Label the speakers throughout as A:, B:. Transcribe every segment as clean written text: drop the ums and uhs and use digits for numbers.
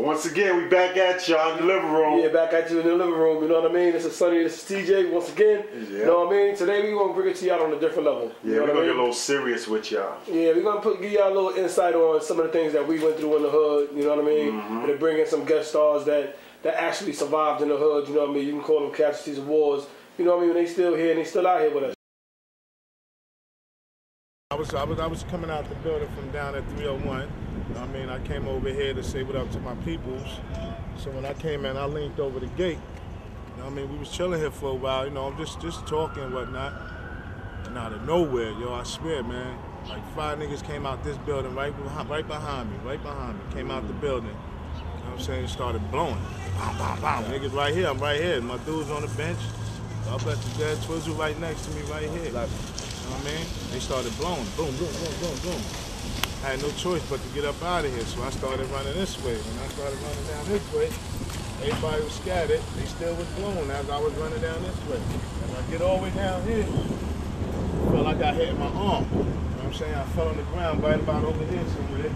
A: once again, we back at y'all in the living room.
B: Yeah, back at you in the living room, you know what I mean? This is Sonny, this is TJ, once again. Yeah. You know what I mean? Today we gonna bring it to y'all on a different level.
A: Yeah, we're gonna get a little serious with y'all.
B: Yeah, we're gonna give y'all a little insight on some of the things that we went through in the hood, you know what I mean? And to bring in some guest stars that actually survived in the hood, you know what I mean? You can call them casualties of wars, you know what I mean? They still here and they still out here with us.
C: I was coming out the building from down at 301. I mean, I came over here to say what up to my peoples. So when I came in, I leaned over the gate. You know what I mean? We was chilling here for a while, you know, just talking and whatnot. And out of nowhere, yo, I swear, man, like 5 niggas came out this building right behind me, came out the building. You know what I'm saying? It started blowing. Bow, bow, bow. Niggas right here, I'm right here. My dude's on the bench. Up at the dead Twizzle right next to me right here. You know what I mean? They started blowing. Boom, boom, boom, boom, boom. I had no choice but to get up out of here, so I started running this way. When I started running down this way, everybody was scattered. They still was blowing as I was running down this way. As I get all the way down here, I felt like I hit my arm. You know what I'm saying? I fell on the ground right about over here somewhere.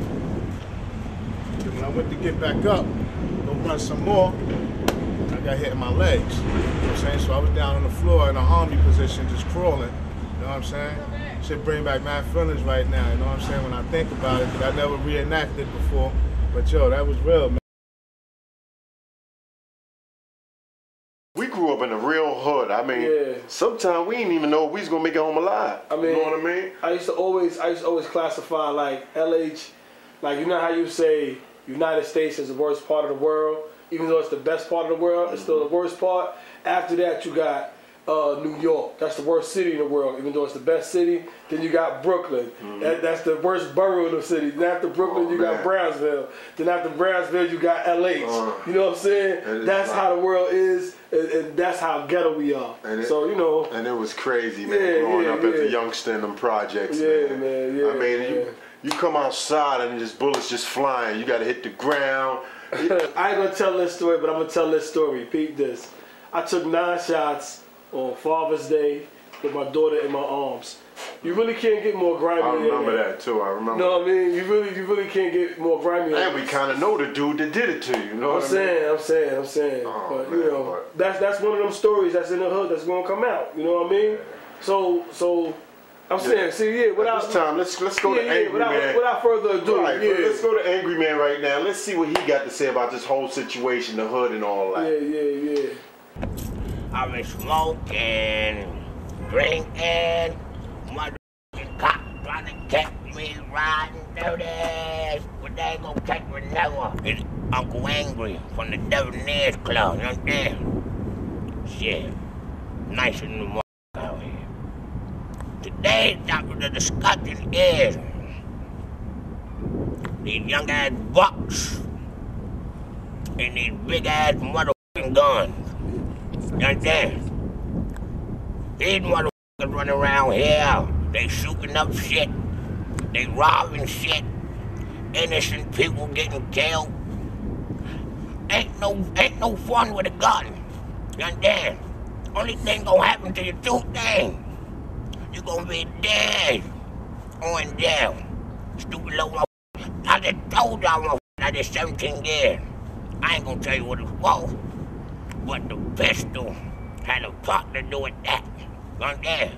C: And when I went to get back up, go run some more, I got hit in my legs. You know what I'm saying? So I was down on the floor in an army position, just crawling. You know what I'm saying? Shit bring back mad feelings right now, you know what I'm saying, when I think about it, because I never reenacted before. But yo, that was real, man.
A: We grew up in a real hood. I mean, sometimes we didn't even know if we was gonna make it home alive. I mean, you know what I mean?
B: I used to always classify like LH, like you know how you say United States is the worst part of the world, even though it's the best part of the world, it's still the worst part. After that, you got New York. That's the worst city in the world, even though it's the best city. Then you got Brooklyn. That's the worst borough in the city. Then after Brooklyn, you got Brownsville. Then after Brownsville, you got LH. You know what I'm saying? That's how the world is, and that's how ghetto we are. So, you know.
A: And it was crazy, man, growing up as a youngster in them projects, man. I mean, you come outside and just bullets just flying. You got to hit the ground.
B: I ain't going to tell this story, but I'm going to tell this story. Peep this. I took 9 shots on Father's Day with my daughter in my arms. You really can't get more grimy than that.
A: I remember that too. I remember.
B: You know what I mean? You really can't get more grimy than that.
A: And we kind of know the dude that did it to you. You know what I'm
B: saying?
A: Oh,
B: but you know, that's one of them stories that's in the hood that's gonna come out. You know what I mean? So I'm saying, see, without
A: this time, let's go to Angry Man.
B: Without further ado,
A: let's go to Angry Man right now. Let's see what he got to say about this whole situation, the hood and all that.
B: Yeah.
D: I've been smoking, drinking, motherfucking cops trying to catch me riding dirty, but they ain't gonna catch me never. It's Uncle Angry from the Debonair's Club, you understand? Shit, nice in the morning out here. Today's topic of the discussion is these young ass bucks and these big ass motherfucking guns. You understand? These motherfuckers running around here, they shooting up shit, they robbing shit, innocent people getting killed. Ain't no fun with a gun. You understand? Only thing gonna happen to you 2 things. You gonna be dead or in jail. Stupid little motherfucker. I just told y'all motherfuckers I did 17 years. I ain't gonna tell you what it was. But the pistol had a part to do with that. You understand?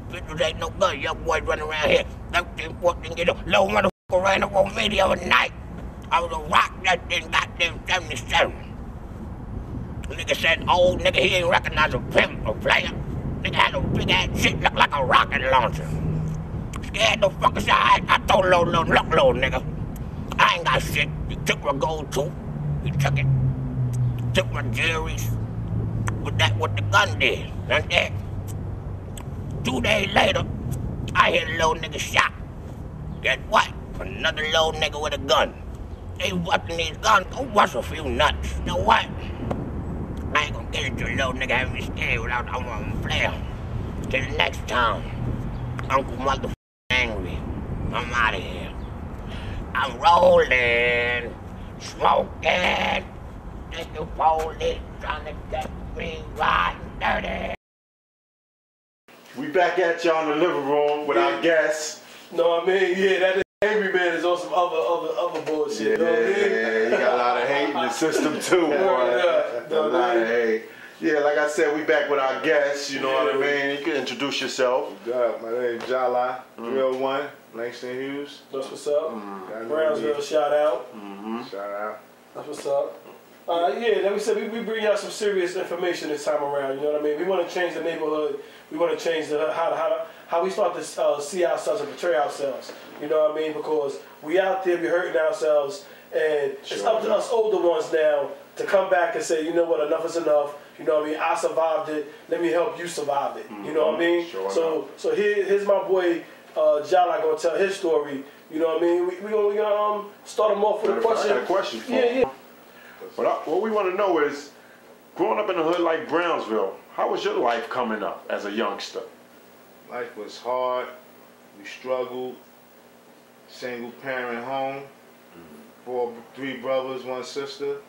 D: Pistols ain't no good. Young boys running around here, 13, 14 years old. Little motherfucker ran up on me the other night. I was a rock that thing, goddamn 77. The nigga said, old nigga, he ain't recognize a pimp or player. Nigga had a big ass shit, look like a rocket launcher. Scared the fuck aside. I told little nigga, I ain't got shit. He took my gold tooth. He took it. Took my jewelries, but that what the gun did, understand? 2 days later, I hear a little nigga shot. Guess what? Another little nigga with a gun. They busting these guns, go bust a few nuts. You know what? I ain't gonna get into a little nigga having me scared without I want to play him. Till the next time, Uncle Motherfucker Angry, I'm out of here. I'm rolling, smoking. The police trying to get me riding dirty.
A: We back at y'all in the living room with our guests.
B: Know what I mean? Yeah, that Angry Man is on some other bullshit.
A: Yeah, he got a lot of the system too, boy. Hey. Yeah, like I said, we back with our guests, you know what I mean? You can introduce yourself.
C: My name's Jala, 301, Langston Hughes.
B: That's what's up. Brownsville, shout out.
C: Shout out.
B: That's what's up. Yeah, like we said, we bring y'all some serious information this time around, you know what I mean? We want to change the neighborhood. We want to change how we start to see ourselves and portray ourselves, you know what I mean? Because we out there, we hurting ourselves, and it's up to us older ones now to come back and say, you know what, enough is enough. You know what I mean? I survived it. Let me help you survive it. You know what I mean? So here's my boy Jala gonna tell his story. You know what I mean? We gonna start him off with a question.
A: I got a question for
B: him. Yeah.
A: But what we want to know is, growing up in a hood like Brownsville, how was your life coming up as a youngster?
C: Life was hard. We struggled. Single parent home. 3 brothers, 1 sister.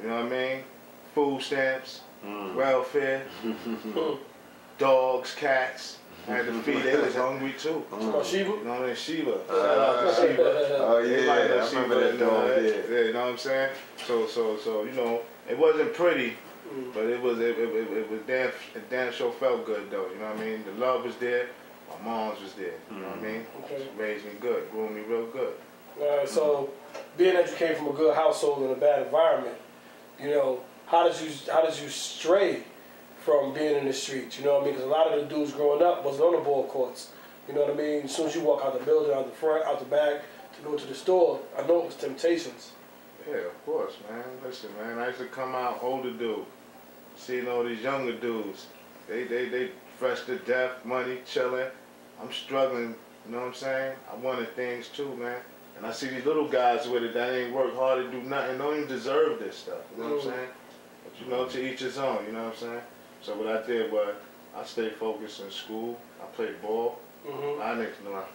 C: You know what I mean? Food stamps, welfare, dogs, cats. I had to feed. They was hungry too.
B: Sheba?
C: You know what I mean? Sheba. Shout out to Sheba.
A: Oh yeah, I remember that dog.
C: Yeah, you know what I'm saying? So you know, it wasn't pretty, but it was damn sure felt good though. You know what I mean? The love was there. My mom's was there. You know what I mean?
B: Okay.
C: She raised me good, grew me real good.
B: All right. So, being that you came from a good household and a bad environment, you know, how did you stray from being in the streets? You know what I mean? Because a lot of the dudes growing up wasn't on the ball courts. You know what I mean? As soon as you walk out the building, out the front, out the back, to go to the store, I know it was temptations.
C: Yeah, of course, man. Listen, man, I used to come out older dude, seeing all these younger dudes. They fresh to death, money, chilling. I'm struggling, you know what I'm saying? I wanted things too, man. And I see these little guys with it that ain't work hard to do nothing, don't even deserve this stuff, you know what I'm saying? But you know, to each his own, you know what I'm saying? So what I did was, I stayed focused in school, I played ball, I niggas know,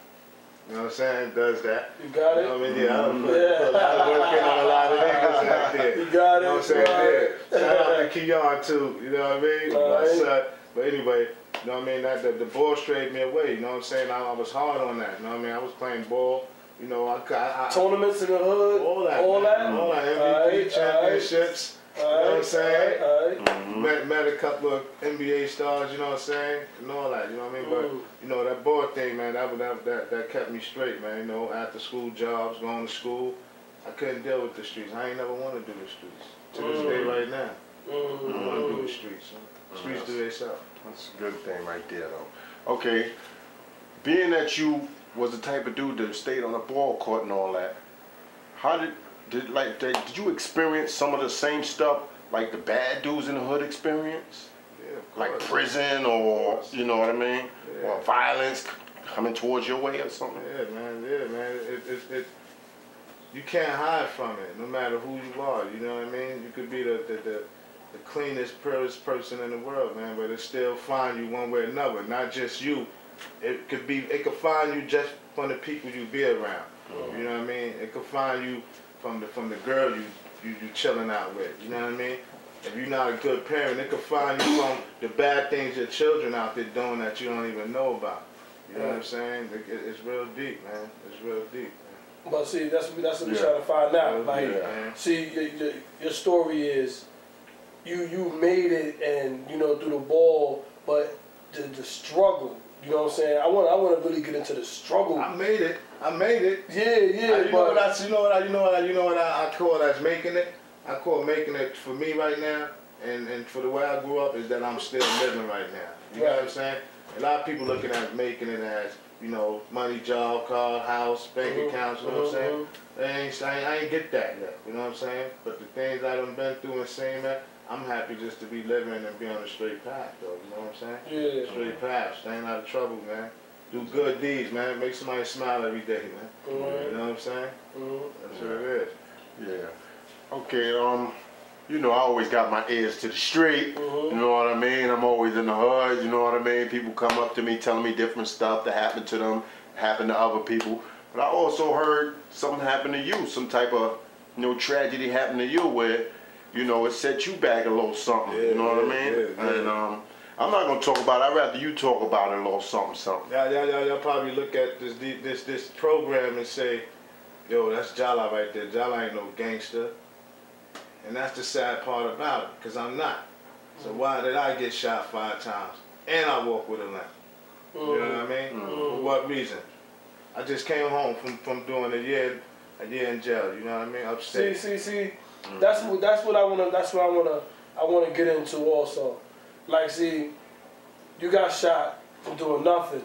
C: you know what I'm saying, does that.
B: You got it?
C: You know what I mean? Yeah, I put a lot of work in on a lot of niggas out there.
B: You got it?
C: You know what I'm saying? Yeah. Shout out to Keon too, you know what I mean? My son. But anyway, you know what I mean, the ball strayed me away, you know what I'm saying? I was hard on that, you know what I mean? I was playing ball. You know, I
B: tournaments in the hood,
C: all that MVP championships. You know what I'm saying? Met a couple of NBA stars. You know what I'm saying, and all that. You know what I mean? But you know that ball thing, man. That kept me straight, man. You know, after school jobs, going to school, I couldn't deal with the streets. I ain't never want to do the streets. To this day, right now, I don't want to do the streets. The streets do themselves.
A: That's a good thing right there, though. Okay, being that you was the type of dude that stayed on the ball court and all that, how did you experience some of the same stuff like the bad dudes in the hood experience?
C: Yeah, of course.
A: Like prison or, you know what I mean? Yeah. Or violence coming towards your way or something?
C: Yeah, man. You can't hide from it, no matter who you are, you know what I mean? You could be the cleanest, purest person in the world, man, but it still find you one way or another, not just you. It could find you just from the people you be around. You know what I mean? It could find you from the girl you chilling out with. You know what I mean? If you're not a good parent, it could find you from the bad things your children out there doing that you don't even know about. You know what I'm saying? It's real deep, man. It's real deep, man.
B: But see, that's what we're trying to find out. Like, see, your story is you made it, and you know, through the ball, but the struggle. You know what I'm saying? I want to really get into the struggle.
C: I made it.
B: Yeah.
C: You know what I call as making it. I call making it for me right now, and for the way I grew up is that I'm still living right now. You know what I'm saying? A lot of people looking at making it as, you know, money, job, car, house, bank accounts. You know what I'm saying? I ain't get that yet. You know what I'm saying? But the things I done been through and seen that, I'm happy just to be living and be on a straight path, though. You know what I'm saying?
B: Yeah.
C: Straight path, staying out of trouble, man. Do good deeds, man. Make somebody smile every day, man. You know what I'm saying? That's what it is.
A: Yeah. Okay. You know, I always got my ears to the street. You know what I mean? I'm always in the hood. You know what I mean? People come up to me telling me different stuff that happened to them, happened to other people. But I also heard something happened to you, some type of, you know, tragedy happened to you where, you know, it set you back a little something, you know what I mean? And I'm not gonna talk about it. I'd rather you talk about it a little something.
C: Y'all probably look at this program and say, yo, that's Jala right there. Jala ain't no gangster. And that's the sad part about it, because I'm not. So why did I get shot 5 times? And I walk with a limp. You know what I mean? For what reason? I just came home from doing a year in jail. You know what I mean? Upstate.
B: See. That's what I wanna get into also. Like, see, you got shot for doing nothing,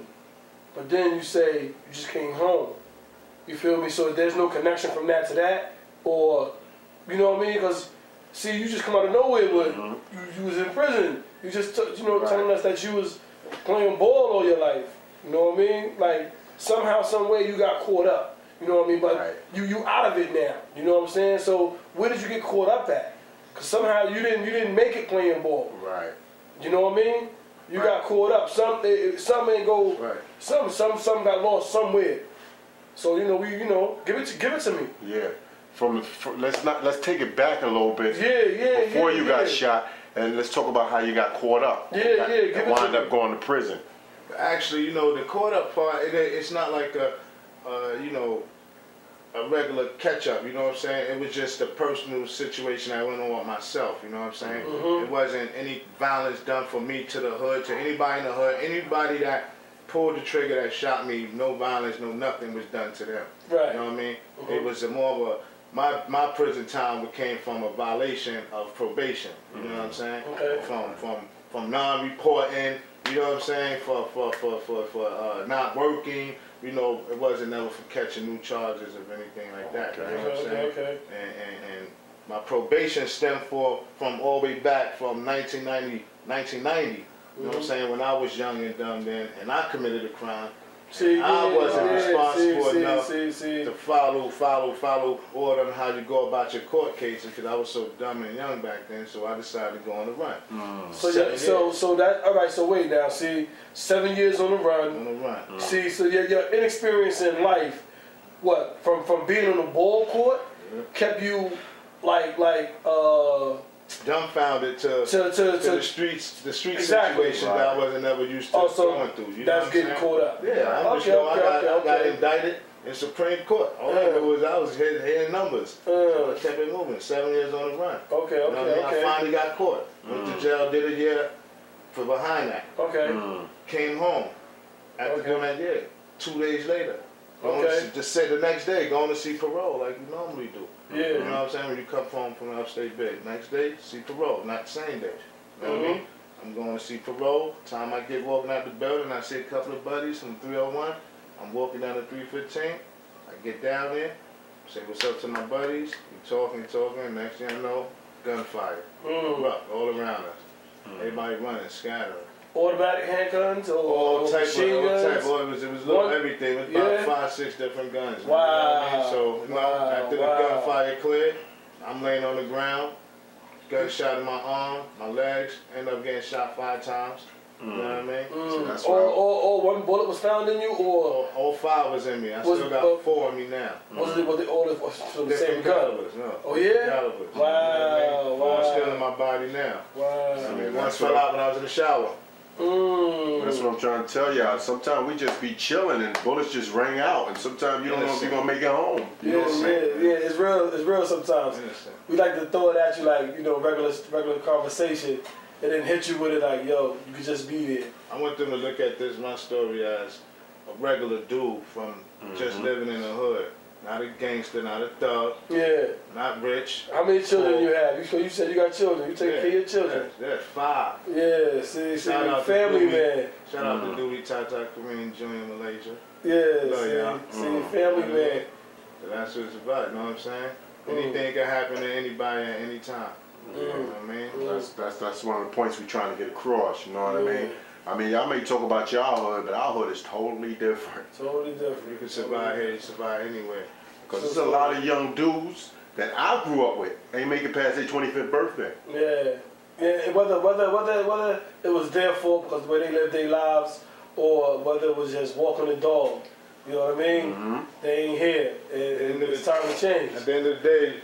B: but then you say you just came home. You feel me? So there's no connection from that to that, or you know what I mean? Because see, you just come out of nowhere, but you was in prison. You just telling us that you was playing ball all your life. You know what I mean? Like somehow, some way, you got caught up. You know what I mean? But you out of it now. You know what I'm saying? So where did you get caught up at? Because somehow you didn't make it playing ball.
A: Right.
B: You know what I mean? You got caught up. Some ain't go. Right. Some got lost somewhere. So give it to me.
A: Yeah. Let's take it back a little bit.
B: Yeah.
A: Before you got shot, and let's talk about how you got caught up.
B: Yeah.
A: And wound up going to prison.
C: Actually, the caught up part, it's not like a regular catch up. You know what I'm saying? It was just a personal situation I went on with myself. You know what I'm saying? It wasn't any violence done for me to the hood, to anybody in the hood, anybody that pulled the trigger that shot me. No violence, no nothing was done to them.
B: Right.
C: You know what I mean? It was more of a my prison time came from a violation of probation. You know what I'm saying?
B: Okay.
C: From non-reporting. You know what I'm saying? For not working. It wasn't never for catching new charges or anything like that. You know what I'm saying?
B: Okay.
C: And my probation stemmed from all the way back from 1990. You know what I'm saying? When I was young and dumb then, and I committed a crime. I wasn't responsible enough to follow order on how you go about your court cases because I was so dumb and young back then. So I decided to go on the run.
B: So that all right. So wait now. See, 7 years on the run.
C: On the run.
B: See, so your inexperience in life, what from being on the ball court, kept you like
C: dumbfounded to the streets situation that I wasn't ever used to going through. You
B: that's getting caught up.
C: Yeah, I got indicted in Supreme Court. All I knew was I was hitting numbers. So I kept it moving. 7 years on the run.
B: Okay.
C: I finally got caught. Went to jail, did a year for behind that.
B: Okay.
C: Came home after doing that year. 2 days later. Just say the next day, going to see parole like you normally do.
B: Yeah.
C: You know what I'm saying? When you come home from the upstate bed. Next day, see parole. Not the same day. You know what I mean? I'm going to see parole. Time I get walking out the building, I see a couple of buddies from 301. I'm walking down to 315. I get down there, say what's up to my buddies. We talking, and next thing I know, gunfire. Erupt all around us. Everybody running, scattering.
B: Automatic handguns or
C: all type
B: machine guns?
C: It was little everything. It was about 5, 6 different guns.
B: Wow.
C: You know what I mean? So after the gunfire cleared, I'm laying on the ground, gunshot in my arm, my legs, end up getting shot 5 times. You know what I mean?
A: So that's
B: or one bullet was found in you, or
C: all 5 was in me. I still got 4 in me now.
B: Was it all from the same gun?
C: Calibers, no.
B: Oh yeah.
C: Calibers.
B: Wow.
C: 4 still in my body now.
B: Wow.
C: I mean, one fell out when I was in the shower.
A: That's what I'm trying to tell y'all. Sometimes we just be chilling and bullets just ring out, and sometimes you don't know if you're gonna make it home. You know what I'm saying?
B: Yeah, it's real sometimes. We like to throw it at you like, regular conversation, and then hit you with it like, yo, you could just be there.
C: I want them to look at my story as a regular dude from just living in the hood. Not a gangster, not a thug.
B: Yeah.
C: Not rich.
B: How many children you have? You said you got children. You take care of your children.
C: Yeah, 5.
B: Yeah, see, family man.
C: Shout out to Dewey Tata Kareem Jr. Malaysia.
B: Yeah, see, family man.
C: So that's what it's about, you know what I'm saying? Anything can happen to anybody at any time. You know what I mean?
A: That's one of the points we're trying to get across, you know what I mean? I mean, y'all may talk about y'all hood, but our hood is totally different.
B: Totally different.
C: You can survive here, you survive anywhere.
A: Because there's a lot of young dudes that I grew up with ain't make it past their 25th birthday.
B: Yeah, whether it was their fault because the way they lived their lives, or whether it was just walking the dog. You know what I mean? They ain't here, and it's time to change.
C: At the end of the day,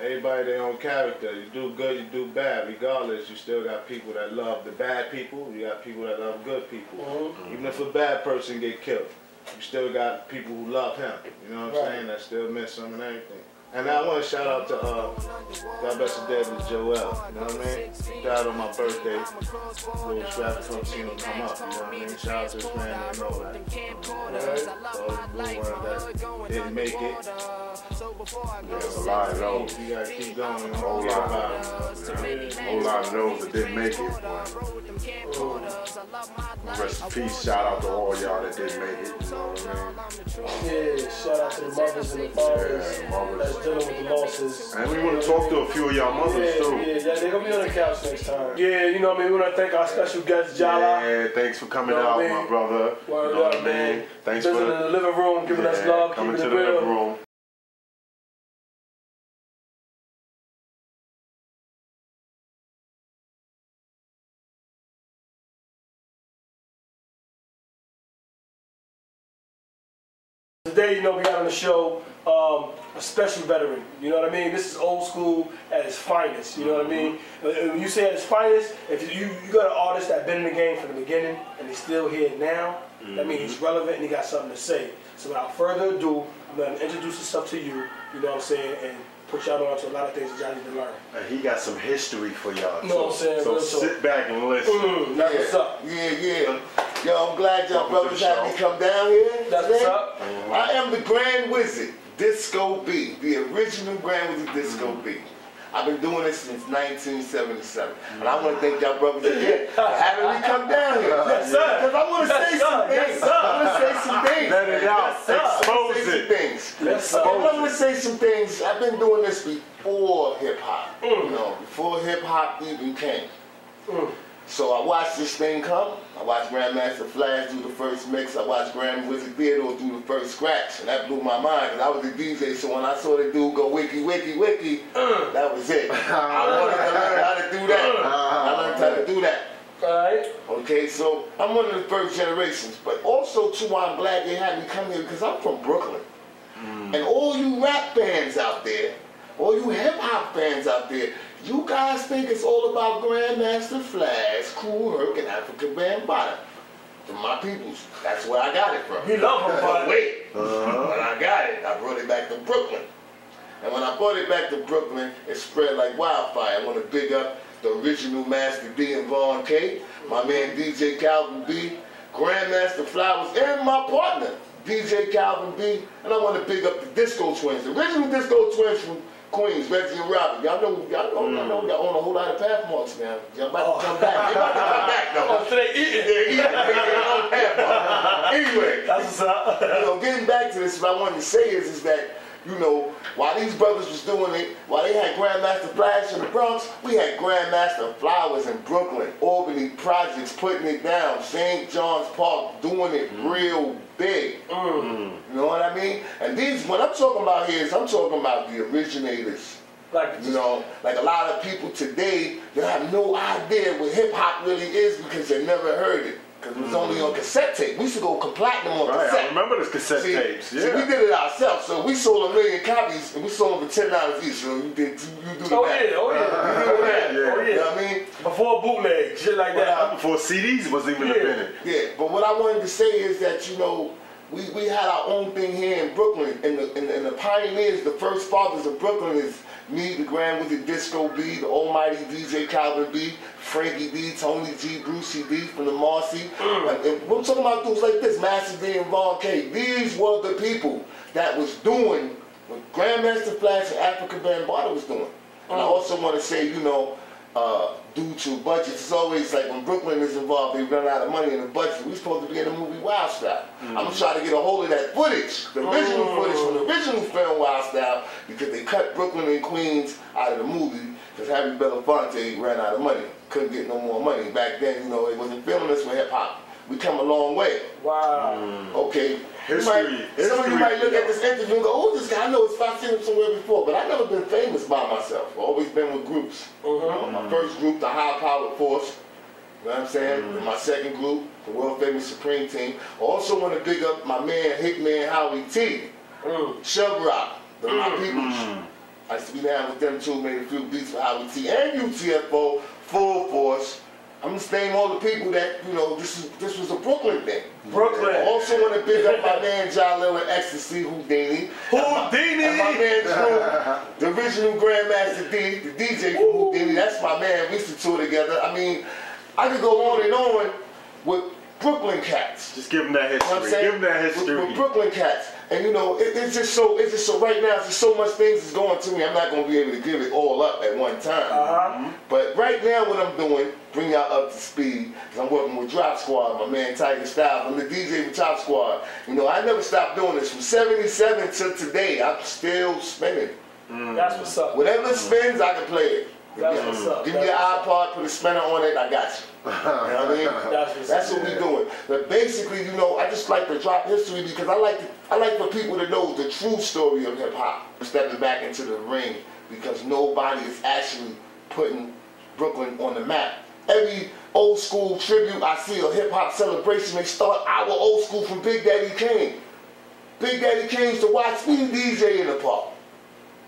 C: everybody their own character. You do good, you do bad. Regardless, you still got people that love the bad people. You got people that love good people. Even if a bad person get killed, you still got people who love him. You know what I'm saying? That still miss him and everything. And I want to shout out to God bless his dad, to Joel. You know what I mean? He died on my birthday. Little Stratford come see him come up. You know what I mean? Shout out to his family and all that. Alright? So that didn't make it.
A: There's a lot of those.
C: You gotta keep going.
A: A whole lot of those that didn't make it. Rest in peace. Shout out to all y'all that didn't make it. You know what I mean?
B: Yeah, shout out to the mothers and the fathers that's dealing with the losses.
A: And we want to talk to a few of y'all mothers too.
B: Yeah, they're gonna be on the couch next time. Yeah, you know what I mean? We want to thank our special guest, Jala.
A: Yeah, thanks for coming out, my brother.
B: You know what I mean?
A: Thanks
B: visiting
A: for
B: the living room, giving us love,
A: coming
B: keeping
A: to
B: it
A: the
B: real.
A: living room.
B: Today, you know, we got on the show a special veteran. You know what I mean? This is old school at its finest. You know what I mean? And when you say at its finest, if you got an artist that's been in the game from the beginning and he's still here now, that means he's relevant and he got something to say. So without further ado, I'm going to introduce himself to you, you know what I'm saying, and put y'all on to a lot of things that y'all need to learn.
A: And he got some history for y'all.
B: You know what I'm saying?
A: So sit back and listen.
B: That's what's up.
E: Yeah. Yo, I'm glad y'all brothers had me come down here.
B: That's what's up.
E: I am the Grand Wizard, Disco B, the original Grand Wizard Disco B. I've been doing this since 1977. And I want to thank y'all brothers again for having me come down here.
B: Yes, sir.
E: Because I want to say some things.
B: Yes, sir.
E: I want to say some things.
A: Let it out. Expose it.
B: Yes, sir.
E: I want to say some things. I've been doing this before hip-hop. You know, before hip-hop even came. So I watched this thing come. I watched Grandmaster Flash do the first mix. I watched Grand Wizard Theodore do the first scratch. And that blew my mind because I was a DJ. So when I saw the dude go wiki, wiki, wiki, that was it. I wanted to learn how to do that. I learned how to do that.
B: Alright.
E: Okay, so I'm one of the first generations. But also, too, I'm glad they had me come here because I'm from Brooklyn. And all you rap fans out there, all you hip-hop fans out there, you guys think it's all about Grandmaster Flash, Kool Herc, and Afrika Bambaataa. From my peoples. That's where I got it from.
B: He love him,
E: but wait, when I got it, I brought it back to Brooklyn. And when I brought it back to Brooklyn, it spread like wildfire. I want to big up the original Master D and Vaughn K, my man DJ Calvin B, Grandmaster Flowers, and my partner, DJ Calvin B. And I want to big up the Disco Twins, the original Disco Twins from Queens, Reggie and Robert. Y'all know y'all own a whole lot of pathmarks now. Y'all about to come back. They about to come back though.
B: Oh, so they eating.
E: They're eating. They own pathmarks. Anyway,
B: That's what's up.
E: you know, getting back to this, what I wanted to say is that, you know, while these brothers was doing it, while they had Grandmaster Flash in the Bronx, we had Grandmaster Flowers in Brooklyn, Albany Projects putting it down, St. John's Park doing it real big. You know what I mean? And these, what I'm talking about here is I'm talking about the originators.
B: Like,
E: You know, like a lot of people today, they have no idea what hip hop really is because they never heard it. Because it was only on cassette tape. We used to go platinum on cassette.
A: I remember those cassette tapes.
E: See, we did it ourselves. So we sold 1 million copies and we sold them for $10 each. So you do the math.
B: oh yeah.
E: You do the math. You know what I mean?
B: Before bootleg, shit like that.
A: Before CDs was even invented.
E: Yeah, but what I wanted to say is that, you know, we had our own thing here in Brooklyn, and the pioneers, the first fathers of Brooklyn is me, the Grand Wizard Disco B, the almighty DJ Calvin B, Frankie D, Tony G, Brucey D from the Marcy. And we're talking about dudes like this, Master D and Vaughn K. These were the people that was doing what Grandmaster Flash and Afrika Bambaataa was doing. And I also want to say, you know, due to budgets, it's always like when Brooklyn is involved, they run out of money in the budget. We're supposed to be in the movie Wild Style. I'm going to try to get a hold of that footage, the original footage from the original film Wild Style, because they cut Brooklyn and Queens out of the movie because Harry Belafonte ran out of money. Couldn't get no more money. Back then, you know, it wasn't filming us for hip-hop. We come a long way.
B: Wow.
E: Okay.
A: History.
E: Some of you might look at this interview and go, oh, this guy, I know if I've seen him somewhere before, but I've never been famous by myself. I've always been with groups. You know, my first group, the High Powered Force, you know what I'm saying? And my second group, the World Famous Supreme Team. I also want to big up my man, Hitman Howie T, Shug Rock, my peoples. I used to be down with them too, made a few beats for Howie T and UTFO, Full Force, I'm just naming all the people that, you know, this was a Brooklyn thing.
B: Brooklyn.
E: I also want to big up my man Jalil and Ecstasy, Houdini.
B: Houdini!
E: And my man Drew, the original Grandmaster D, the DJ from Houdini. That's my man. We used to tour together. I mean, I could go on and on with Brooklyn cats.
A: Just give them that history.
E: You know what I'm saying?
A: Give them that history.
E: With Brooklyn cats. And you know, it's just so right now, it's just so much things is going to me. I'm not going to be able to give it all up at one time. But right now what I'm doing, bring y'all up to speed, because I'm working with Drop Squad, my man Tiger Styles. I'm the DJ for Drop Squad. You know, I never stopped doing this. From 77 to today, I'm still spinning.
B: That's what's up.
E: Whatever spins, I can play it.
B: That's what's up.
E: Give me your iPod, put a spinner on it, I got you. You know what I mean? That's what we doing. But basically, you know, I just like to drop history because I like for people to know the true story of hip hop. Stepping back into the ring because nobody is actually putting Brooklyn on the map. Every old school tribute I see, a hip hop celebration, they start our old school from Big Daddy Kane. Big Daddy Kane used to watch me DJ in the park.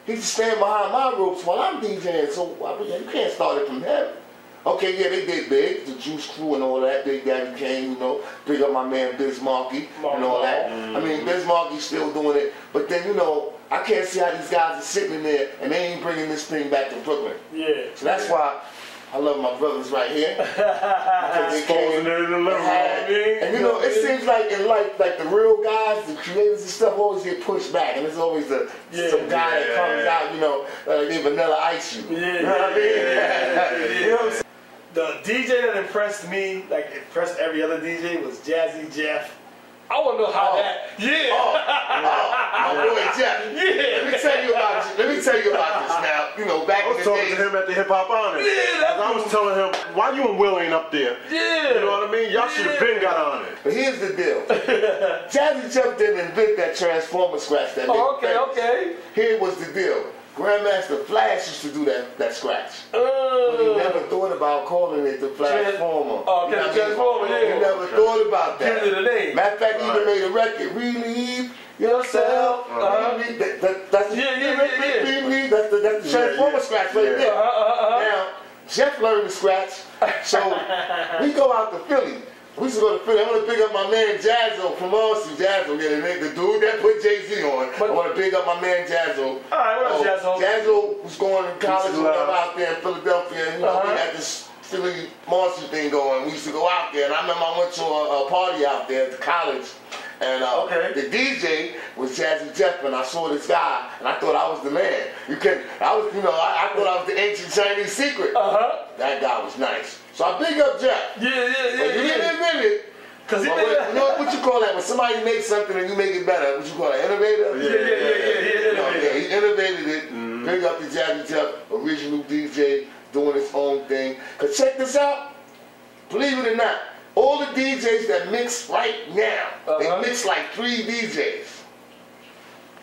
E: He used to stand behind my ropes while I'm DJing, so you can't start it from him. Okay, yeah, they did big, the Juice Crew and all that, Big Daddy Kane, you know, big up my man Biz Markie and all that. I mean, Biz Markie's still doing it, but then, you know, I can't see how these guys are sitting in there and they ain't bringing this thing back to Brooklyn.
B: Yeah.
E: So that's why I love my brothers right here. Because they came and you know, it seems like in life, like the real guys, the creators and stuff always get pushed back. And there's always some guy that comes out, you know, they Vanilla Ice you. You know what I mean? You know what I'm saying?
B: The DJ that impressed me, like impressed every other DJ, was Jazzy Jeff. I want to know how that.
E: My boy Jeff. Let me tell you about this now. You know, back in the day.
A: I was talking to him at the Hip Hop Honors. I was telling him, why you and Will ain't up there? You know what I mean? Y'all should have been got on it.
E: But here's the deal. Jazzy Jeff didn't invent that transformer scratch that
B: okay.
E: Here was the deal. Grandmaster Flash used to do that scratch. But he never thought about calling it the Flashformer.
B: Transformer,
E: He never thought about that.
B: Give it a name.
E: Matter of fact, he even made a record. Relieve yourself. That's the Transformer scratch right there. Now, Jeff learned the scratch, so we go out to Philly. We used to go to Philly. I want to pick up my man Jazzo from Austin. Jazzo, the dude that put Jay-Z on. I want to pick up my man Jazzo.
B: Alright, what up, Jazzo?
E: Jazzo was going to college and out there in Philadelphia, and you know, we had this Philly Marcy thing going. We used to go out there, and I remember I went to a party out there at the college. And the DJ was Jazzy Jeff, and I saw this guy, and I thought I was the man. I thought I was the ancient Chinese secret. That guy was nice. So I big up Jeff. But you didn't admit it. Cause you know what you call that? When somebody makes something and you make it better, what you call that? Innovator? Yeah, he innovated it. Big up to Jazzy Jeff, original DJ, doing his own thing. Cause check this out. Believe it or not, all the DJs that mix right now, they mix like 3 DJs.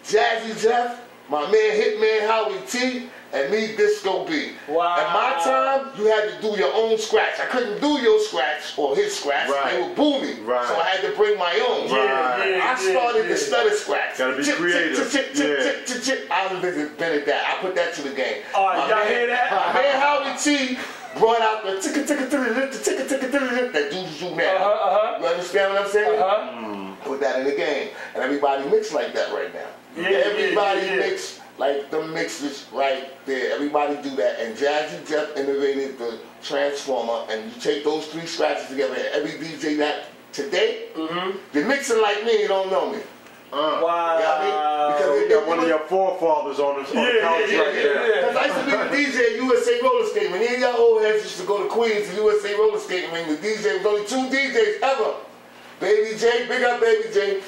E: Jazzy Jeff, my man Hitman Howie T, and me Disco B.
B: Wow.
E: At my time, you had to do your own scratch. I couldn't do your scratch or his scratch. They were booming. So I had to bring my own. I started the stutter scratch.
A: Gotta be creative.
E: I invented that. I put that to the game.
B: Y'all hear that?
E: My man Howie T brought out the that do now. You understand what I'm saying? Put that in the game. And everybody mix like that right now. Everybody mix like the mixes right there. Everybody do that. And Jazzy Jeff innovated the Transformer, and you take those 3 scratches together, and every DJ that today, they're mixing like me, you don't know me.
B: Wow.
E: You know what I mean? Because
A: you got one of your forefathers on the couch right there.
E: Because I used to be the DJ at USA Roller Skating. When any of y'all old heads used to go to Queens to USA Roller Skating ring, the DJ was only 2 DJs ever. Baby J, big up Baby J,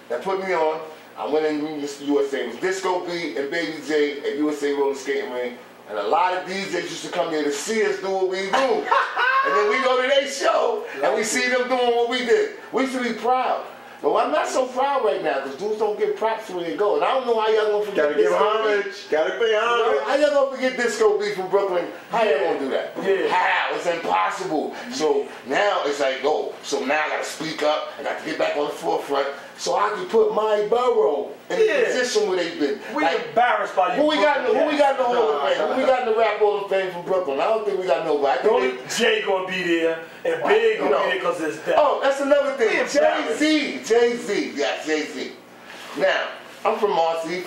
E: that put me on. I went in USA. It was Disco B and Baby J at USA Roller Skating ring. And a lot of DJs used to come here to see us do what we do. And then we go to their show and we see them doing what we did. We used to be proud. But I'm not so proud right now because dudes don't get props when they go. And I don't know how y'all gonna forget
A: Gotta give homage. Gotta pay homage.
E: How y'all gonna forget Disco B from Brooklyn? How y'all gonna do that? How? It's impossible. So now it's like, so now I gotta speak up. I got to get back on the forefront. so I can put my borough in the position where they've been.
B: We embarrassed by you.
E: Who we got in the Hall of Fame? Who we got in the Rap Hall of Fame from Brooklyn? I don't think we got nobody.
B: Only Jay gonna be there, and Big gonna be there because it's that.
E: Oh, that's another thing. Jay-Z. Yeah, Jay-Z. Now, I'm from Marcy,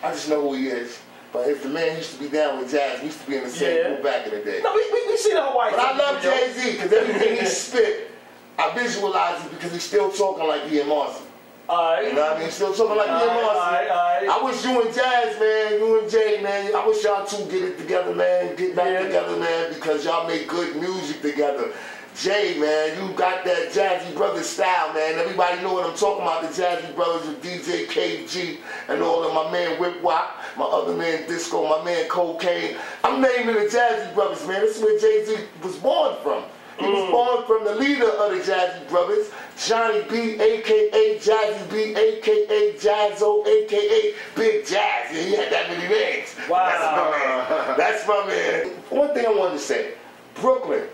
E: I just know who he is. But if the man used to be down with Jazz, we used to be in the same group back in the day.
B: No, we see the Hawaii.
E: But I love Jay-Z because everything he spit, I visualize it because he's still talking like he and Marcy.
B: Alright.
E: You know what I mean? Still talking like he and Marcy. I wish you and Jazz, man, you and Jay, man, I wish y'all two get it together, man. Get back together, man, because y'all make good music together. Jay, man, you got that Jazzy Brothers style, man. Everybody know what I'm talking about, the Jazzy Brothers with DJ KG and all of my man Whip Wop, my other man Disco, my man Cocaine. I'm naming the Jazzy Brothers, man. This is where Jay-Z was born from. He was born from the leader of the Jazzy Brothers, Johnny B, a.k.a. Jazzy B, a.k.a. Jazzo, a.k.a. Big Jazz. Yeah, he had that many names.
B: Wow.
E: That's my man. One thing I wanted to say, Brooklyn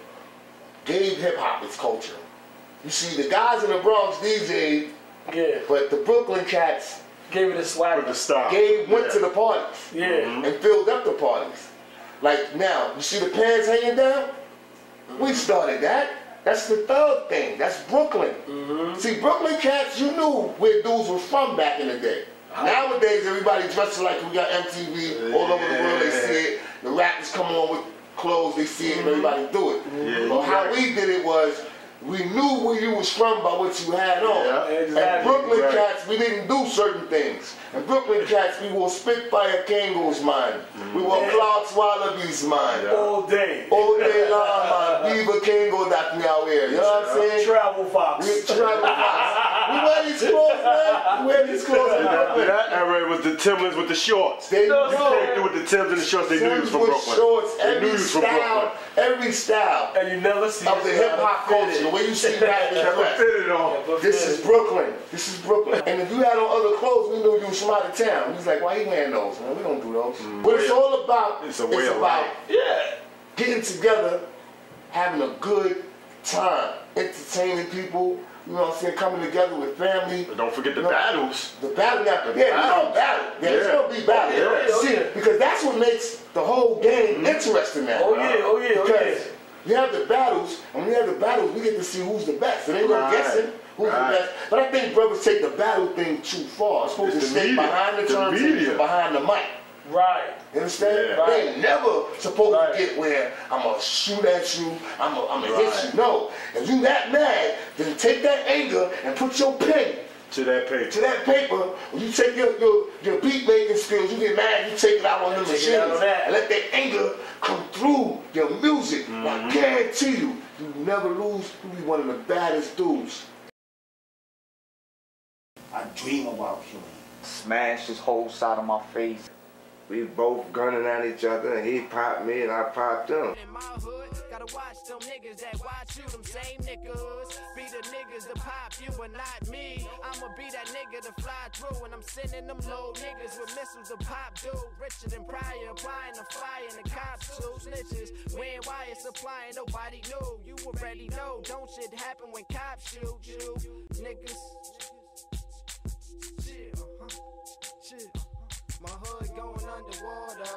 E: gave hip-hop its culture. You see, the guys in the Bronx DJ'd, but the Brooklyn cats
B: gave it a swag.
A: With the style.
E: Went to the parties and filled up the parties. Like now, you see the pants hanging down? We started that. That's the third thing. That's Brooklyn. See, Brooklyn cats, you knew where dudes were from back in the day. Nowadays, everybody dressing like we got MTV all over the world. They see it. The rappers come on with clothes, they see it, and everybody do it. But how we did it was, we knew where you was from by what you had on. And Brooklyn cats, we didn't do certain things. And Brooklyn cats, we wore Spitfire Kango's mind. We wore Clark's Wallabies mind.
B: All day.
E: All day long, man. Beaver Kango that me out here. You know what I'm saying?
B: Travel Fox.
E: Travel Fox. We wear these clothes, man. We wear these clothes in Brooklyn.
A: That era was the Timberlands with the shorts.
E: They
A: came through with the Timbs and the shorts. They knew you was from Brooklyn.
E: Shorts, every style.
B: And you never see
E: of the hip hop culture. The way you see rappers
A: fitted on.
E: This is Brooklyn. This is Brooklyn. And if you had on other clothes, we knew you was from out of town. We was like, why he wearing those, man? We don't do those. But it's all about,
A: it's about
E: getting together, having a good time, entertaining people, you know what I'm saying, coming together with family.
A: But don't forget the battles.
E: The battle now. We're gonna battle. There's gonna be battle. See, because that's what makes the whole game interesting now. Because you have the battles, and when you have the battles, we get to see who's the best. It ain't no guessing who's the best. But I think brothers take the battle thing too far. It's supposed to stay behind the turntables, behind the mic.
B: Right.
E: You understand? They ain't never supposed to get where I'm gonna shoot at you, I'm gonna hit you. No. If you that mad, then take that anger and put your pen
A: to that paper.
E: To that paper. When you take your beat making skills, you get mad, you take it out on the machines and let that anger come through your music. I guarantee you, you never lose. You'll be one of the baddest dudes.
F: I dream about killing. Smash his whole side of my face.
G: We both gunning at each other, and he popped me and I popped him.
H: In my hood, gotta watch them niggas that watch you, them same niggas. Be the niggas that pop you, but not me. I'ma be that nigga to fly through, and I'm sending them low niggas with missiles to pop dude. Richer than prior, applying the fire, and the cops too. Snitches, when wire supplying, nobody knew. You already know, don't shit happen when cops shoot you. Niggas, chill, chill. My hood going underwater.